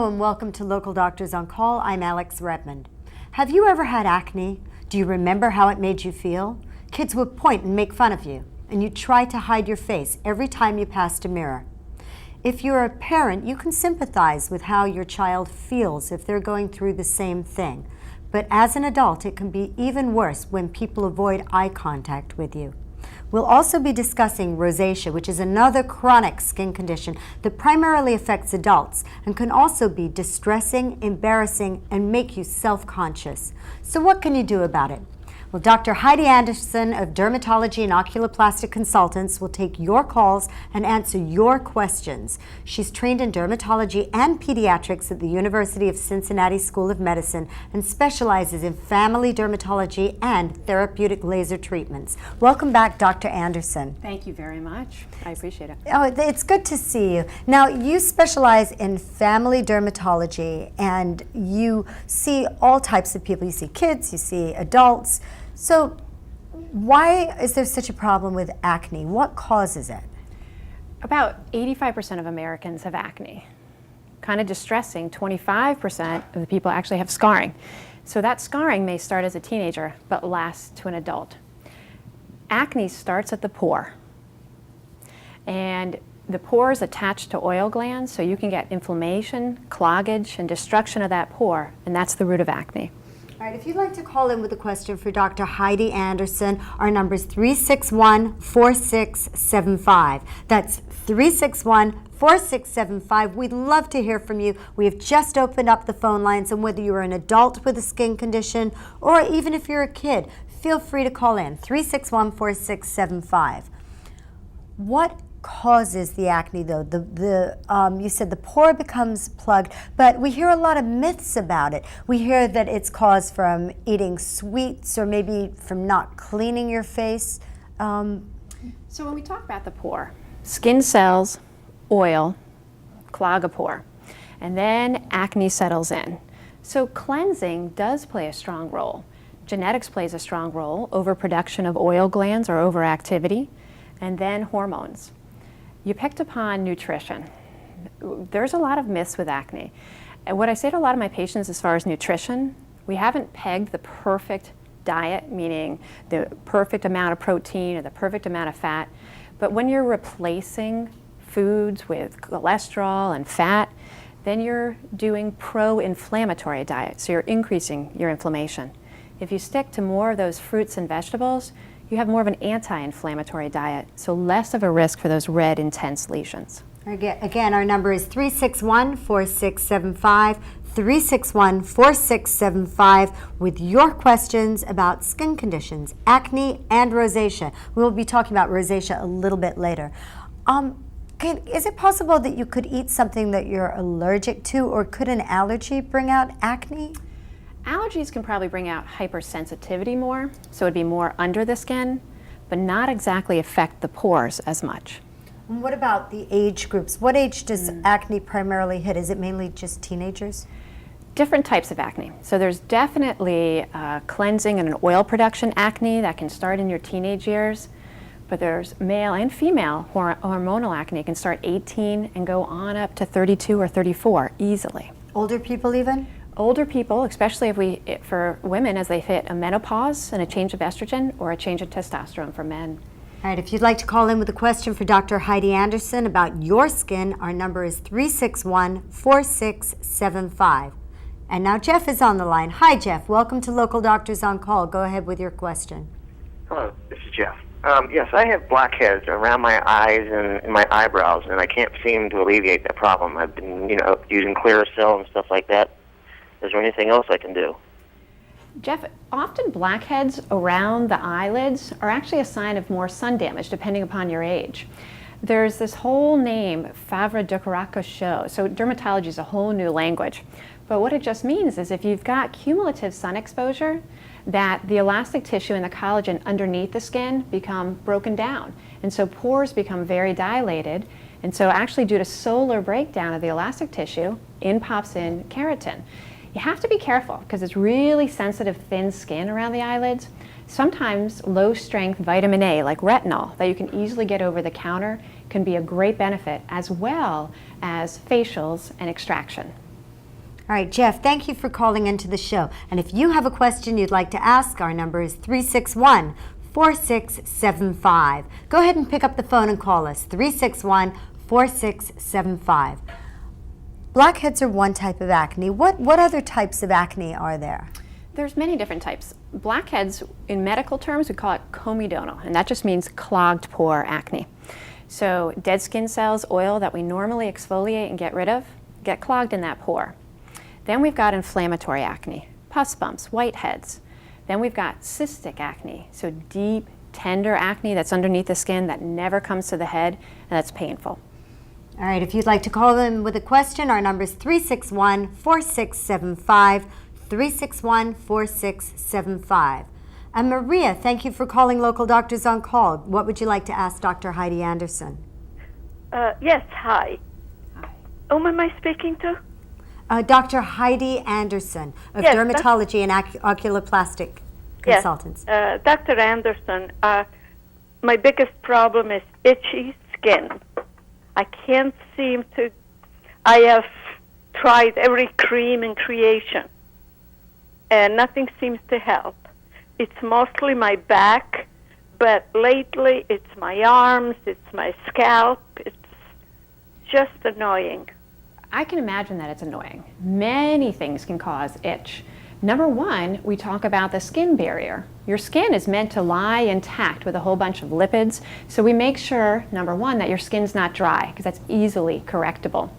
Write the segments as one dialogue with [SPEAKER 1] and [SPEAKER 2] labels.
[SPEAKER 1] and welcome to Local Doctors on Call. I'm Alix Redmonde. Have you ever had acne? Do you remember how it made you feel? Kids would point and make fun of you, and you try to hide your face every time you passed a mirror. If you're a parent, you can sympathize with how your child feels if they're going through the same thing. But as an adult, it can be even worse when people avoid eye contact with you. We'll also be discussing rosacea, which is another chronic skin condition that primarily affects adults and can also be distressing, embarrassing, and make you self-conscious. So what can you do about it? Well, Dr. Heidi Anderson of Dermatology and Oculoplastic Consultants will take your calls and answer your questions. She's trained in dermatology and pediatrics at the University of Cincinnati School of Medicine and specializes in family dermatology and therapeutic laser treatments. Welcome back, Dr. Anderson.
[SPEAKER 2] Thank you very much. I appreciate it.
[SPEAKER 1] Oh, it's good to see you. Now, you specialize in family dermatology and you see all types of people. You see kids, you see adults. So why is there such a problem with acne? What causes it?
[SPEAKER 2] About 85% of Americans have acne. Kind of distressing, 25% of the people actually have scarring. So that scarring may start as a teenager, but lasts to an adult. Acne starts at the pore. And the pore is attached to oil glands, so you can get inflammation, cloggage, and destruction of that pore, and that's the root of acne.
[SPEAKER 1] All right, if you'd like to call in with a question for Dr. Heidi Anderson, our number is 361-4675. That's 361-4675. We'd love to hear from you. We have just opened up the phone lines, and whether you're an adult with a skin condition or even if you're a kid, feel free to call in, 361-4675. What causes the acne, though? You said the pore becomes plugged, but we hear a lot of myths about it. We hear that it's caused from eating sweets or maybe from not cleaning your face.
[SPEAKER 2] So when we talk about the pore, skin cells, oil, clog a pore, and then acne settles in. So cleansing does play a strong role. Genetics plays a strong role, overproduction of oil glands or overactivity, and then hormones. You picked upon nutrition. There's a lot of myths with acne. And what I say to a lot of my patients as far as nutrition, we haven't pegged the perfect diet, meaning the perfect amount of protein or the perfect amount of fat. But when you're replacing foods with cholesterol and fat, then you're doing pro-inflammatory diet, so you're increasing your inflammation. If you stick to more of those fruits and vegetables, you have more of an anti-inflammatory diet, so less of a risk for those red, intense lesions.
[SPEAKER 1] Again, our number is 361-4675, 361-4675, with your questions about skin conditions, acne, and rosacea. We'll be talking about rosacea a little bit later. Is it possible that you could eat something that you're allergic to, or could an allergy bring out acne?
[SPEAKER 2] Allergies can probably bring out hypersensitivity more, so it'd be more under the skin, but not exactly affect the pores as much.
[SPEAKER 1] And what about the age groups? What age does acne primarily hit? Is it mainly just teenagers?
[SPEAKER 2] Different types of acne. So there's definitely cleansing and an oil production acne that can start in your teenage years, but there's male and female hormonal acne. It can start 18 and go on up to 32 or 34 easily.
[SPEAKER 1] Older people even?
[SPEAKER 2] Older people, especially for women as they hit a menopause and a change of estrogen or a change of testosterone for men.
[SPEAKER 1] All right, if you'd like to call in with a question for Dr. Heidi Anderson about your skin, our number is 361-4675. And now Jeff is on the line. Hi, Jeff. Welcome to Local Doctors on Call. Go ahead with your question.
[SPEAKER 3] Hello, this is Jeff. Yes, I have blackheads around my eyes and my eyebrows, and I can't seem to alleviate that problem. I've been, using Clearasil and stuff like that. Is there anything else I can do?
[SPEAKER 2] Jeff, often blackheads around the eyelids are actually a sign of more sun damage, depending upon your age. There's this whole name, Favre de Caracas. So dermatology is a whole new language. But what it just means is if you've got cumulative sun exposure, that the elastic tissue and the collagen underneath the skin become broken down. And so pores become very dilated. And so actually due to solar breakdown of the elastic tissue, in pops in keratin. You have to be careful because it's really sensitive, thin skin around the eyelids. Sometimes low-strength vitamin A, like retinol, that you can easily get over the counter, can be a great benefit, as well as facials and extraction.
[SPEAKER 1] All right, Jeff, thank you for calling into the show. And if you have a question you'd like to ask, our number is 361-4675. Go ahead and pick up the phone and call us, 361-4675. Blackheads are one type of acne. What other types of acne are there?
[SPEAKER 2] There's many different types. Blackheads, in medical terms, we call it comedonal, and that just means clogged pore acne. So dead skin cells, oil that we normally exfoliate and get rid of, get clogged in that pore. Then we've got inflammatory acne, pus bumps, whiteheads. Then we've got cystic acne, so deep, tender acne that's underneath the skin that never comes to the head, and that's painful.
[SPEAKER 1] All right, if you'd like to call in with a question, our number is 361-4675, 361-4675. And Maria, thank you for calling Local Doctors on Call. What would you like to ask Dr. Heidi Anderson?
[SPEAKER 4] Yes, hi.
[SPEAKER 2] Hi.
[SPEAKER 4] Whom am I speaking to?
[SPEAKER 1] Dr. Heidi Anderson of
[SPEAKER 4] Yes,
[SPEAKER 1] Dermatology and Oculoplastic Consultants.
[SPEAKER 4] Yes, Dr. Anderson, my biggest problem is itchy skin. I can't seem to, I have tried every cream in creation, and nothing seems to help. It's mostly my back, but lately it's my arms, it's my scalp, it's just annoying.
[SPEAKER 2] I can imagine that it's annoying. Many things can cause itch. Number one, we talk about the skin barrier. Your skin is meant to lie intact with a whole bunch of lipids, so we make sure, number one, that your skin's not dry, because that's easily correctable.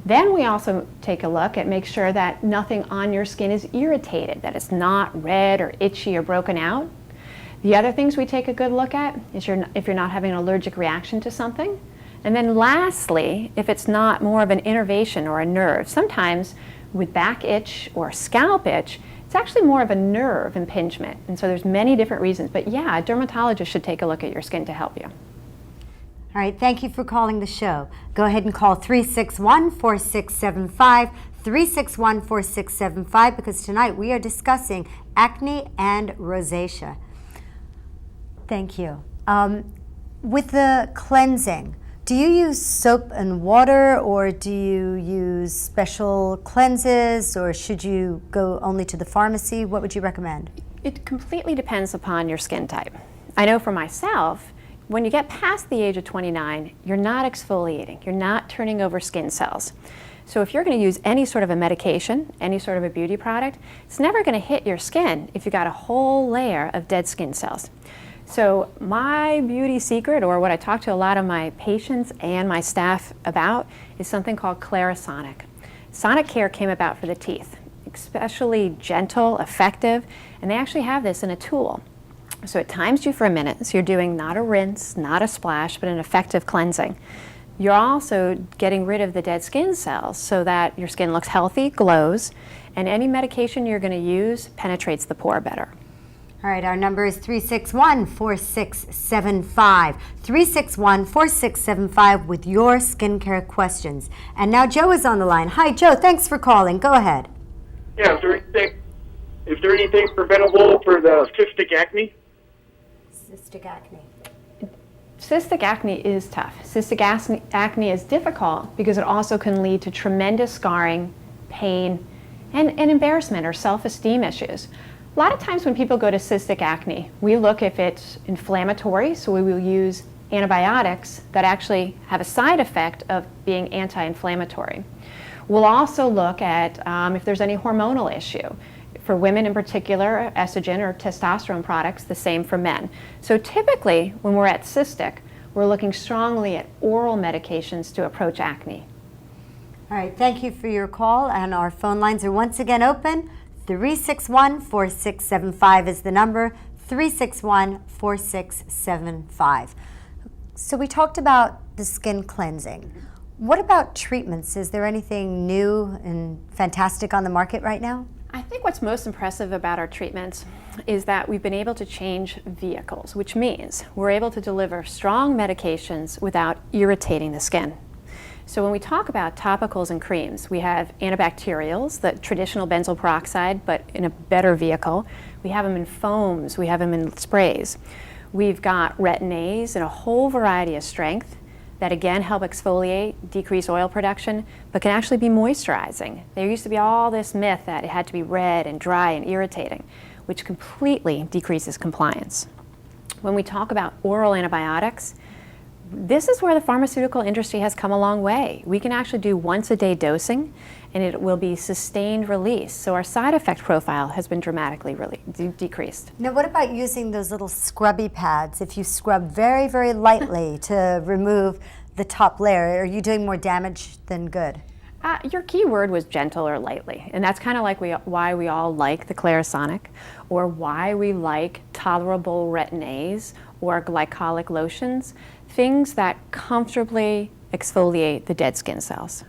[SPEAKER 2] Then we also take a look at make sure that nothing on your skin is irritated, that it's not red or itchy or broken out. The other things we take a good look at is if you're not having an allergic reaction to something. And then lastly, if it's not more of an innervation or a nerve. Sometimes with back itch or scalp itch, it's actually more of a nerve impingement. And so there's many different reasons. But yeah, a dermatologist should take a look at your skin to help you.
[SPEAKER 1] All right, thank you for calling the show. Go ahead and call 361-4675, 361-4675, because tonight we are discussing acne and rosacea. Thank you. With the cleansing, do you use soap and water, or do you use special cleanses, or should you go only to the pharmacy? What would you recommend?
[SPEAKER 2] It completely depends upon your skin type. I know for myself, when you get past the age of 29, you're not exfoliating, you're not turning over skin cells. So if you're going to use any sort of a medication, any sort of a beauty product, it's never going to hit your skin if you've got a whole layer of dead skin cells. So my beauty secret, or what I talk to a lot of my patients and my staff about, is something called Clarisonic. Sonic Care came about for the teeth, especially gentle, effective, and they actually have this in a tool. So it times you for a minute, so you're doing not a rinse, not a splash, but an effective cleansing. You're also getting rid of the dead skin cells so that your skin looks healthy, glows, and any medication you're going to use penetrates the pore better.
[SPEAKER 1] All right, our number is 361-4675, 361-4675 with your skincare questions. And now Joe is on the line. Hi, Joe. Thanks for calling. Go ahead.
[SPEAKER 5] Yeah, is there anything preventable for the cystic acne?
[SPEAKER 1] Cystic acne.
[SPEAKER 2] Cystic acne is tough. Cystic acne is difficult because it also can lead to tremendous scarring, pain, and embarrassment or self-esteem issues. A lot of times when people go to cystic acne, we look if it's inflammatory, so we will use antibiotics that actually have a side effect of being anti-inflammatory. We'll also look at if there's any hormonal issue. For women in particular, estrogen or testosterone products, the same for men. So typically, when we're at cystic, we're looking strongly at oral medications to approach acne.
[SPEAKER 1] All right, thank you for your call, and our phone lines are once again open. 361-4675 is the number, 361-4675. So we talked about the skin cleansing. What about treatments? Is there anything new and fantastic on the market right now?
[SPEAKER 2] I think what's most impressive about our treatments is that we've been able to change vehicles, which means we're able to deliver strong medications without irritating the skin. So when we talk about topicals and creams, we have antibacterials, the traditional benzoyl peroxide, but in a better vehicle. We have them in foams, we have them in sprays. We've got retin-A's in a whole variety of strength. that again help exfoliate, decrease oil production, but can actually be moisturizing. There used to be all this myth that it had to be red and dry and irritating, which completely decreases compliance. When we talk about oral antibiotics, this is where the pharmaceutical industry has come a long way. We can actually do once-a-day dosing, and it will be sustained release. So our side effect profile has been dramatically decreased.
[SPEAKER 1] Now, what about using those little scrubby pads? If you scrub very, very lightly to remove the top layer, are you doing more damage than good?
[SPEAKER 2] Your key word was gentle or lightly, and that's kind of like why we all like the Clarisonic, or why we like tolerable retin-A's or glycolic lotions, things that comfortably exfoliate the dead skin cells.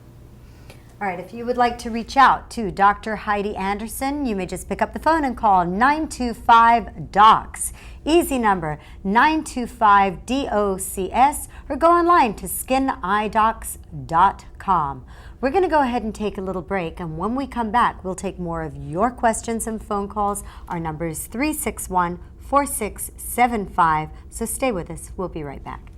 [SPEAKER 1] All right, if you would like to reach out to Dr. Heidi Anderson, you may just pick up the phone and call 925-DOCS. Easy number, 925-DOCS, or go online to skinidocs.com. We're going to go ahead and take a little break, and when we come back, we'll take more of your questions and phone calls. Our number is 361-4675, so stay with us. We'll be right back.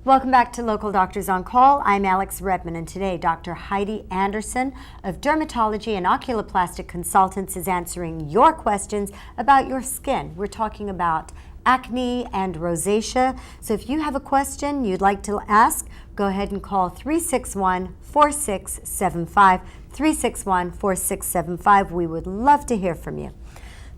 [SPEAKER 1] Welcome back to Local Doctors on Call. I'm Alix Redmonde, and today Dr. Heidi Anderson of Dermatology and Oculoplastic Consultants is answering your questions about your skin. We're talking about acne and rosacea. So if you have a question you'd like to ask, go ahead and call 361-4675, 361-4675. We would love to hear from you.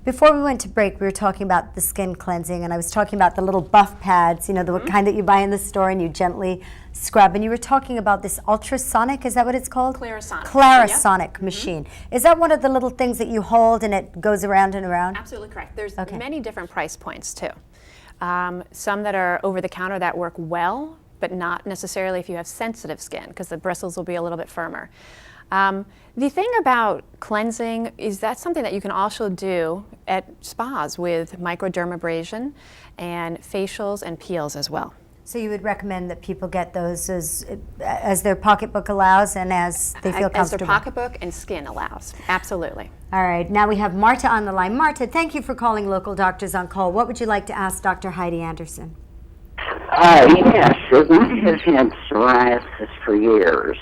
[SPEAKER 1] Before we went to break, we were talking about the skin cleansing, and I was talking about the little buff pads, you know, the kind that you buy in the store and you gently scrub. And you were talking about this ultrasonic, is that what it's called? Clarisonic machine. Is that one of the little things that you hold and it goes around and around?
[SPEAKER 2] Absolutely correct. There's many different price points too. Some that are over the counter that work well, but not necessarily if you have sensitive skin, because the bristles will be a little bit firmer. The thing about cleansing is that's something that you can also do at spas with microdermabrasion and facials and peels as well.
[SPEAKER 1] So you would recommend that people get those as their pocketbook allows and as they feel comfortable?
[SPEAKER 2] As their pocketbook and skin allows, absolutely.
[SPEAKER 1] All right, now we have Marta on the line. Marta, thank you for calling Local Doctors on Call. What would you like to ask Dr. Heidi Anderson?
[SPEAKER 6] Yes, I have had psoriasis for years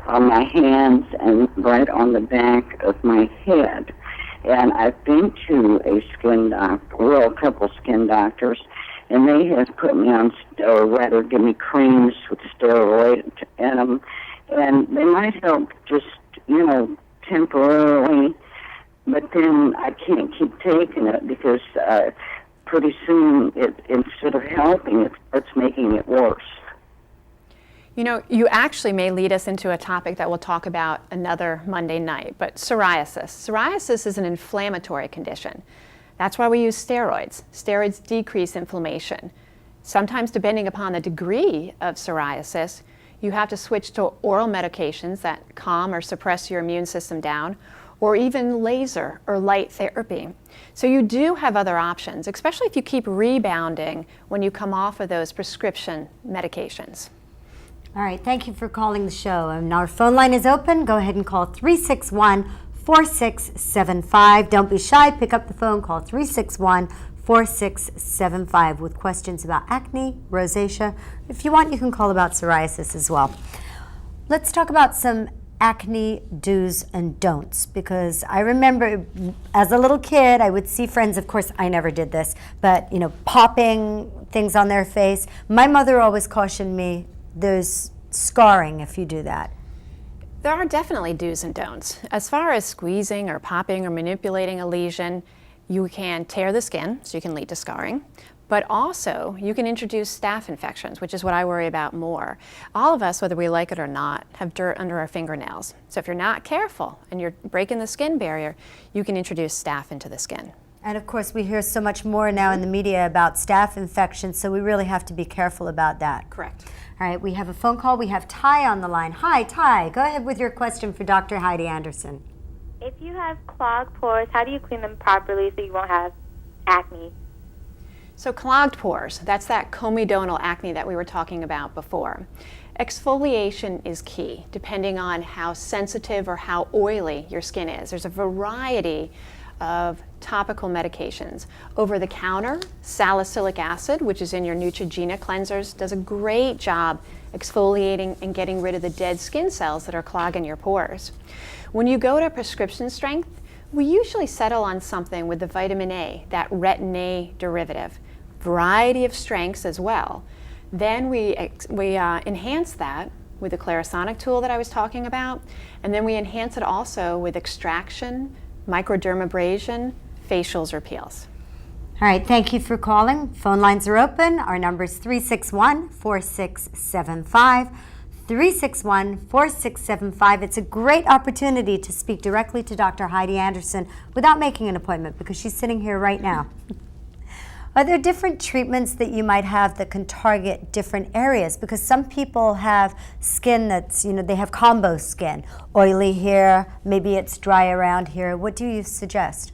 [SPEAKER 6] on my hands and right on the back of my head. And I've been to a skin doctor, well, a couple skin doctors, and they have put me on, or rather give me creams with steroid in them, and they might help just, you know, temporarily, but then I can't keep taking it because pretty soon, instead of helping, it's making it worse.
[SPEAKER 2] You know, you actually may lead us into a topic that we'll talk about another Monday night, but psoriasis. Psoriasis is an inflammatory condition. That's why we use steroids. Steroids decrease inflammation. Sometimes, depending upon the degree of psoriasis, you have to switch to oral medications that calm or suppress your immune system down, or even laser or light therapy. So you do have other options, especially if you keep rebounding when you come off of those prescription medications.
[SPEAKER 1] All right, thank you for calling the show. And our phone line is open. Go ahead and call 361-4675. Don't be shy. Pick up the phone. Call 361-4675 with questions about acne, rosacea. If you want, you can call about psoriasis as well. Let's talk about some acne do's and don'ts, because I remember as a little kid, I would see friends, of course, I never did this, but, you know, popping things on their face. My mother always cautioned me, there's scarring if you do that.
[SPEAKER 2] There are definitely do's and don'ts. As far as squeezing or popping or manipulating a lesion, you can tear the skin, so you can lead to scarring, but also you can introduce staph infections, which is what I worry about more. All of us, whether we like it or not, have dirt under our fingernails. So if you're not careful and you're breaking the skin barrier, you can introduce staph into the skin.
[SPEAKER 1] And of course, we hear so much more now in the media about staph infections, so we really have to be careful about that.
[SPEAKER 2] Correct.
[SPEAKER 1] All right, we have a phone call. We have Ty on the line. Hi, Ty. Go ahead with your question for Dr. Heidi Anderson.
[SPEAKER 7] If you have clogged pores, how do you clean them properly so you won't have acne?
[SPEAKER 2] So clogged pores, that's that comedonal acne that we were talking about before. Exfoliation is key, depending on how sensitive or how oily your skin is. There's a variety of topical medications. Over the counter, salicylic acid, which is in your Neutrogena cleansers, does a great job exfoliating and getting rid of the dead skin cells that are clogging your pores. When you go to prescription strength, we usually settle on something with the vitamin A, that retin A derivative. Variety of strengths as well. Then we enhance that with the Clarisonic tool that I was talking about, and then we enhance it also with extraction, microdermabrasion, facials or peels.
[SPEAKER 1] All right, thank you for calling. Phone lines are open. Our number is 361-4675. 361-4675. It's a great opportunity to speak directly to Dr. Heidi Anderson without making an appointment because she's sitting here right now. Are there different treatments that you might have that can target different areas? Because some people have skin that's, they have combo skin, oily here, maybe it's dry around here. What do you suggest?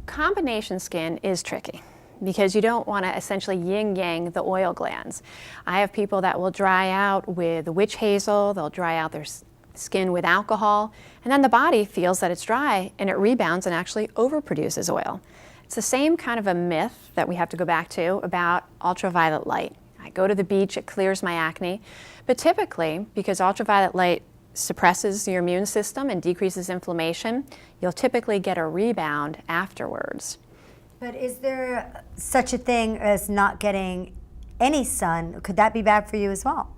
[SPEAKER 2] Combination skin is tricky because you don't want to essentially yin-yang the oil glands. I have people that will dry out with witch hazel, they'll dry out their skin with alcohol, and then the body feels that it's dry and it rebounds and actually overproduces oil. It's the same kind of a myth that we have to go back to about ultraviolet light. I go to the beach, it clears my acne, but typically, because ultraviolet light suppresses your immune system and decreases inflammation, you'll typically get a rebound afterwards.
[SPEAKER 1] But is there such a thing as not getting any sun? Could that be bad for you as well?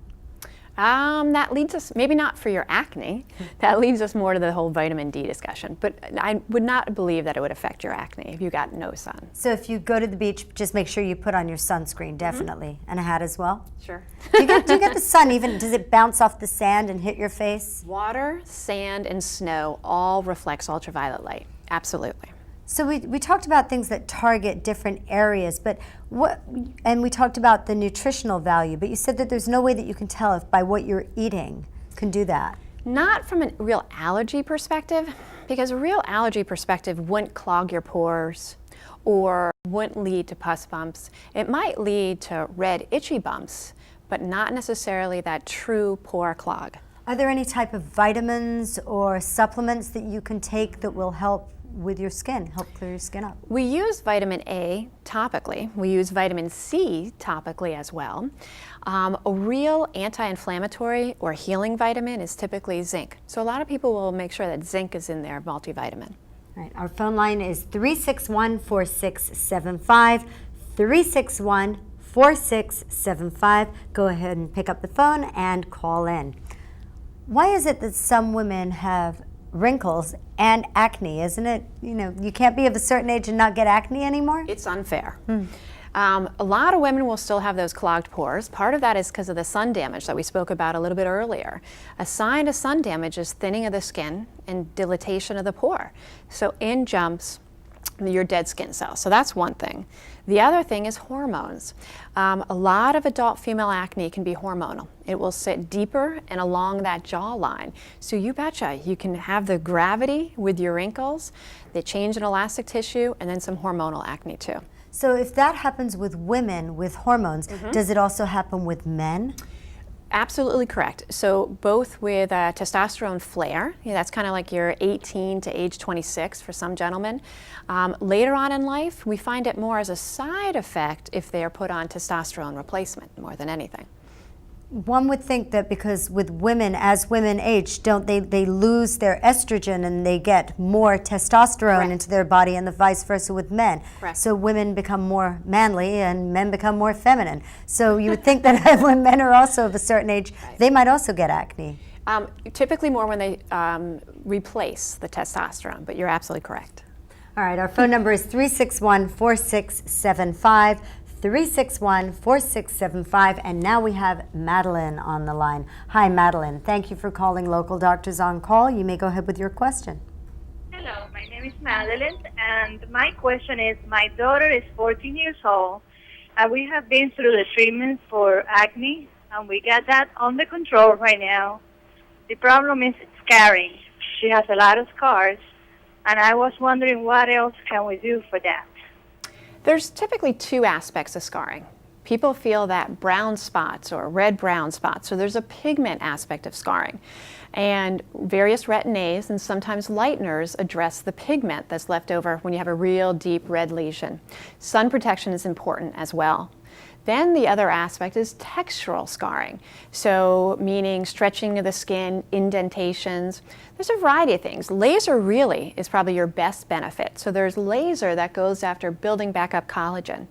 [SPEAKER 2] That leads us, maybe not for your acne, that leads us more to the whole vitamin D discussion. But I would not believe that it would affect your acne if you got no sun.
[SPEAKER 1] So if you go to the beach, just make sure you put on your sunscreen, definitely, and a hat as well?
[SPEAKER 2] Sure.
[SPEAKER 1] Do you get the sun even, does it bounce off the sand and hit your face?
[SPEAKER 2] Water, sand, and snow all reflects ultraviolet light, absolutely.
[SPEAKER 1] So we talked about things that target different areas, but and we talked about the nutritional value, but you said that there's no way that you can tell if by what you're eating can do that.
[SPEAKER 2] Not from a real allergy perspective, because a real allergy perspective wouldn't clog your pores or wouldn't lead to pus bumps. It might lead to red itchy bumps, but not necessarily that true pore clog.
[SPEAKER 1] Are there any type of vitamins or supplements that you can take that will help with your skin, help clear your skin up?
[SPEAKER 2] We use vitamin A topically. We use vitamin C topically as well. A real anti-inflammatory or healing vitamin is typically zinc. So a lot of people will make sure that zinc is in their multivitamin.
[SPEAKER 1] All right, our phone line is 361-4675, 361-4675. Go ahead and pick up the phone and call in. Why is it that some women have wrinkles and acne? Isn't it, you can't be of a certain age and not get acne anymore?
[SPEAKER 2] It's unfair. A lot of women will still have those clogged pores. Part of that is because of the sun damage that we spoke about a little bit earlier. A sign of sun damage is thinning of the skin and dilatation of the pore. So in jumps your dead skin cells. So that's one thing. The other thing is hormones. A lot of adult female acne can be hormonal. It will sit deeper and along that jawline. So you betcha, you can have the gravity with your wrinkles, the change in elastic tissue, and then some hormonal acne too.
[SPEAKER 1] So if that happens with women with hormones, does it also happen with men?
[SPEAKER 2] Absolutely correct. So both with testosterone flare, that's kind of like your 18 to age 26 for some gentlemen. Later on in life, we find it more as a side effect if they are put on testosterone replacement more than anything.
[SPEAKER 1] One would think that because with women, as women age, don't they lose their estrogen and they get more testosterone into their body, and the vice versa with men.
[SPEAKER 2] Correct.
[SPEAKER 1] So women become more manly and men become more feminine. So you would think that when men are also of a certain age, they might also get acne.
[SPEAKER 2] Typically more when they replace the testosterone, but you're absolutely correct.
[SPEAKER 1] All right, our phone number is 361-4675. 361-4675, and now we have Madeline on the line. Hi, Madeline. Thank you for calling Local Doctors on Call. You may go ahead with your question.
[SPEAKER 8] Hello, my name is Madeline, and my question is, my daughter is 14 years old, and we have been through the treatment for acne, and we got that under control right now. The problem is scarring. She has a lot of scars, and I was wondering what else can we do for that?
[SPEAKER 2] There's typically two aspects of scarring. People feel that brown spots or red-brown spots, so there's a pigment aspect of scarring. And various retin-As and sometimes lighteners address the pigment that's left over when you have a real deep red lesion. Sun protection is important as well. Then the other aspect is textural scarring, so meaning stretching of the skin, indentations. There's a variety of things. Laser really is probably your best benefit. So there's laser that goes after building back up collagen.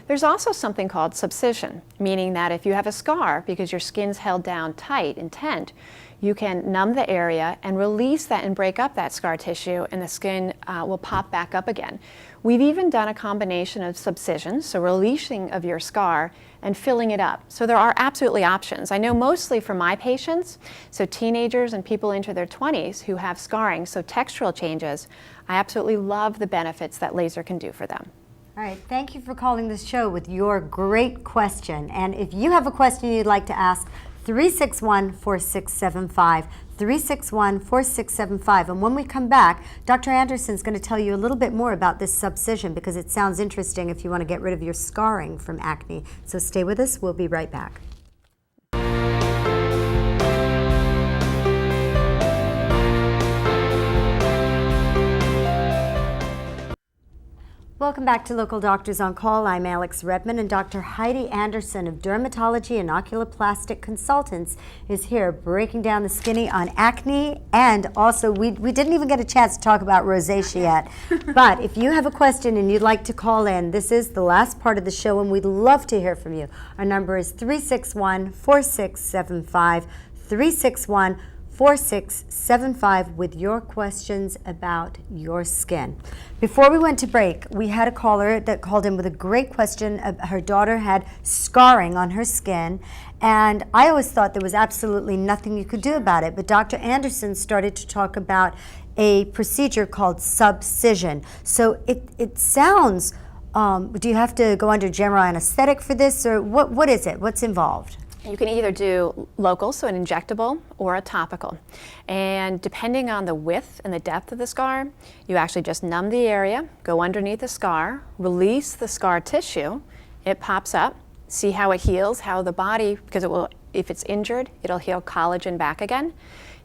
[SPEAKER 2] There's also something called subcision, meaning that if you have a scar because your skin's held down tight, intent, you can numb the area and release that and break up that scar tissue, and the skin will pop back up again. We've even done a combination of subcision, so releasing of your scar and filling it up. So there are absolutely options. I know mostly for my patients, so teenagers and people into their 20s who have scarring, so textural changes, I absolutely love the benefits that laser can do for them.
[SPEAKER 1] All right, thank you for calling this show with your great question. And if you have a question you'd like to ask, 361-4675, 361-4675. And when we come back, Dr. Anderson's going to tell you a little bit more about this subcision because it sounds interesting if you want to get rid of your scarring from acne. So stay with us. We'll be right back. Welcome back to Local Doctors on Call. I'm Alix Redmonde, and Dr. Heidi Anderson of Dermatology and Oculoplastic Consultants is here breaking down the skinny on acne, and also we didn't even get a chance to talk about rosacea yet. But if you have a question and you'd like to call in, this is the last part of the show and we'd love to hear from you. Our number is 361-4675, 361-4675 with your questions about your skin. Before we went to break, we had a caller that called in with a great question. Her daughter had scarring on her skin, and I always thought there was absolutely nothing you could do about it, but Dr. Anderson started to talk about a procedure called subcision. So it sounds, do you have to go under general anesthetic for this, or what is it? What's involved?
[SPEAKER 2] You can either do local, so an injectable, or a topical. And depending on the width and the depth of the scar, you actually just numb the area, go underneath the scar, release the scar tissue, it pops up, see how it heals, how the body, because it will, if it's injured, it'll heal collagen back again,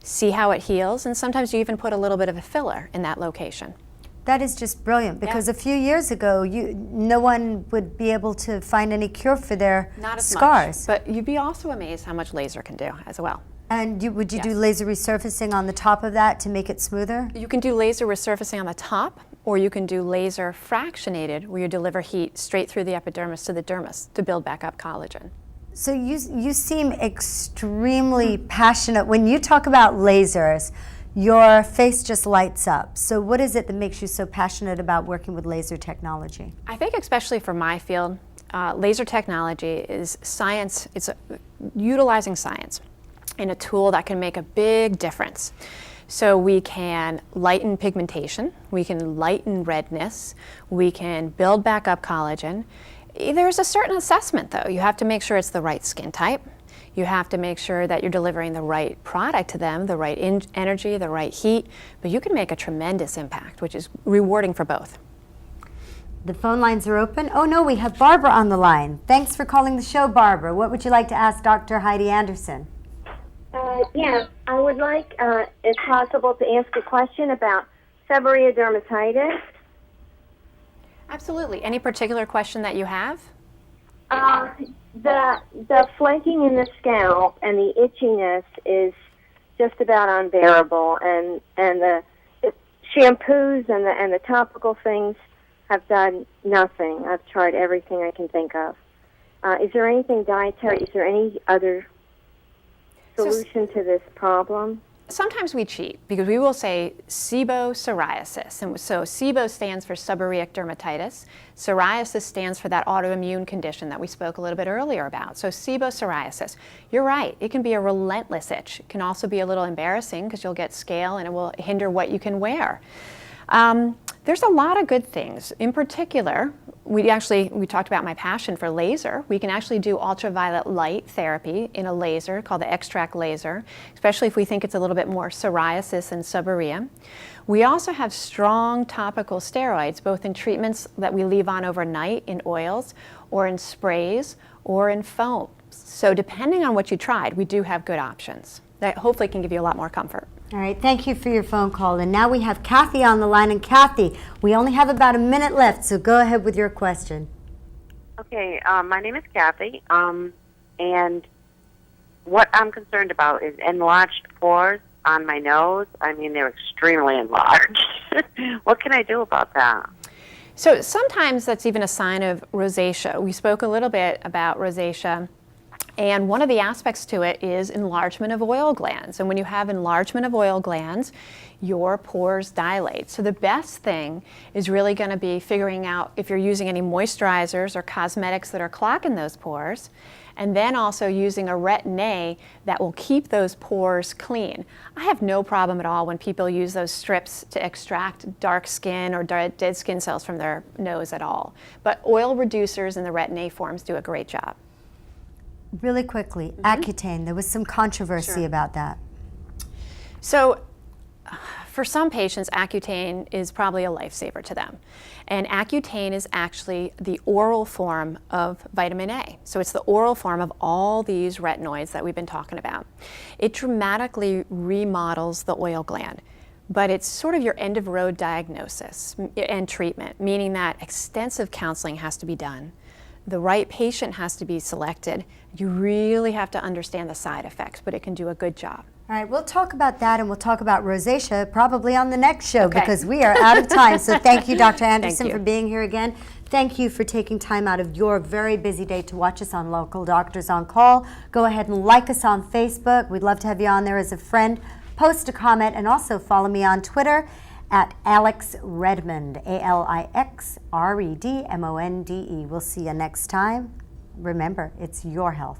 [SPEAKER 2] see how it heals, and sometimes you even put a little bit of a filler in that location.
[SPEAKER 1] That is just brilliant because a few years ago, no one would be able to find any cure for their scars.
[SPEAKER 2] But you'd be also amazed how much laser can do as well.
[SPEAKER 1] And would you do laser resurfacing on the top of that to make it smoother?
[SPEAKER 2] You can do laser resurfacing on the top, or you can do laser fractionated, where you deliver heat straight through the epidermis to the dermis to build back up collagen.
[SPEAKER 1] So you seem extremely passionate. When you talk about lasers, your face just lights up. So what is it that makes you so passionate about working with laser technology?
[SPEAKER 2] I think especially for my field, laser technology is science. It's utilizing science in a tool that can make a big difference. So we can lighten pigmentation, we can lighten redness, we can build back up collagen. There's a certain assessment though. You have to make sure it's the right skin type. You have to make sure that you're delivering the right product to them, the right energy, the right heat, but you can make a tremendous impact, which is rewarding for both.
[SPEAKER 1] The phone lines are open. Oh no, we have Barbara on the line. Thanks for calling the show, Barbara. What would you like to ask Dr. Heidi Anderson?
[SPEAKER 9] Yeah, I would like, if possible, to ask a question about seborrheic dermatitis.
[SPEAKER 2] Absolutely. Any particular question that you have?
[SPEAKER 9] The flaking in the scalp and the itchiness is just about unbearable, and the shampoos and the topical things have done nothing. I've tried everything I can think of. Is there anything dietary? Is there any other solution to this problem?
[SPEAKER 2] Sometimes we cheat because we will say SIBO psoriasis. And so SIBO stands for seborrheic dermatitis. Psoriasis stands for that autoimmune condition that we spoke a little bit earlier about. So SIBO psoriasis. You're right, it can be a relentless itch. It can also be a little embarrassing because you'll get scale and it will hinder what you can wear. There's a lot of good things. In particular, we talked about my passion for laser. We can actually do ultraviolet light therapy in a laser called the extract laser, especially if we think it's a little bit more psoriasis and seborrhea. We also have strong topical steroids, both in treatments that we leave on overnight in oils or in sprays or in foams. So depending on what you tried, we do have good options that hopefully can give you a lot more comfort.
[SPEAKER 1] All right, thank you for your phone call. And now we have Kathy on the line. And Kathy, we only have about a minute left, so go ahead with your question.
[SPEAKER 10] Okay, my name is Kathy, and what I'm concerned about is enlarged pores on my nose. I mean, they're extremely enlarged. What can I do about that?
[SPEAKER 2] So sometimes that's even a sign of rosacea. We spoke a little bit about rosacea. And one of the aspects to it is enlargement of oil glands. And when you have enlargement of oil glands, your pores dilate. So the best thing is really going to be figuring out if you're using any moisturizers or cosmetics that are clogging those pores, and then also using a Retin-A that will keep those pores clean. I have no problem at all when people use those strips to extract dark skin or dead skin cells from their nose at all. But oil reducers in the Retin-A forms do a great job.
[SPEAKER 1] Really quickly, Accutane, there was some controversy about that.
[SPEAKER 2] So for some patients, Accutane is probably a lifesaver to them. And Accutane is actually the oral form of vitamin A. So it's the oral form of all these retinoids that we've been talking about. It dramatically remodels the oil gland, but it's sort of your end-of-road diagnosis and treatment, meaning that extensive counseling has to be done. The right patient has to be selected. You really have to understand the side effects, but it can do a good job.
[SPEAKER 1] All right, we'll talk about that, and we'll talk about rosacea probably on the next show because we are out of time. So thank you, Dr. Anderson, for being here again. Thank you for taking time out of your very busy day to watch us on Local Doctors on Call. Go ahead and like us on Facebook. We'd love to have you on there as a friend. Post a comment, and also follow me on Twitter at Alix Redmonde, ALIXREDMONDE. We'll see you next time. Remember, it's your health.